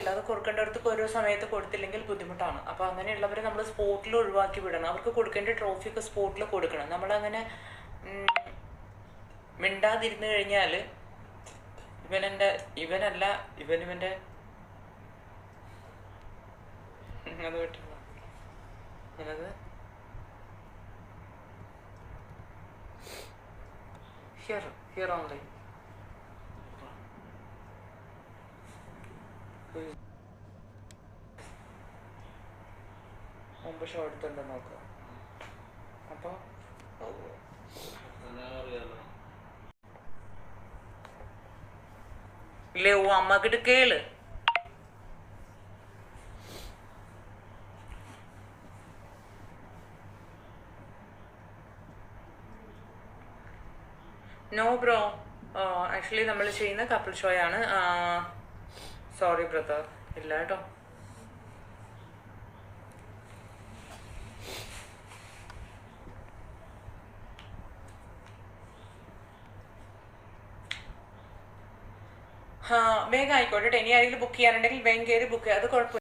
അത് കൊടുക്കേണ്ടവർക്ക് ഓരോ സമയത്ത് കൊടുത്തില്ലെങ്കിൽ ബുദ്ധിമുട്ടാണ്. അപ്പോൾ അങ്ങനെയുള്ളവരെ നമ്മൾ സ്പോട്ടിൽ ഒഴിവാക്കി വിടണം. അവർക്ക് കൊടുക്കേണ്ട ട്രോഫിയൊക്കെ സ്പോട്ടിൽ കൊടുക്കണം. നമ്മളങ്ങനെ മിണ്ടാതിരുന്നു കഴിഞ്ഞാൽ ഇവനല്ല ഇവൻ്റെ അത് പറ്റില്ല. ഞാനത് ഹിയർ ഓൺലൈൻ മുമ്പ് ഷോ എടുത്തുണ്ടോ നോക്കുക. അപ്പോൾ ഇല്ലേ ഓ അമ്മക്കിട്ട് കേള്. നോ ബ്രോ, ആക്ച്വലി നമ്മൾ ചെയ്യുന്ന കപ്പിൾ ഷോയാണ്. സോറി ബ്രദർ, ഇല്ല കേട്ടോ. വേഗം ആയിക്കോട്ടെ. ഇനി ആരെങ്കിലും ബുക്ക് ചെയ്യാനുണ്ടെങ്കിൽ വേഗം കയറി ബുക്ക് ചെയ്യാം, അത് കുഴപ്പമില്ല.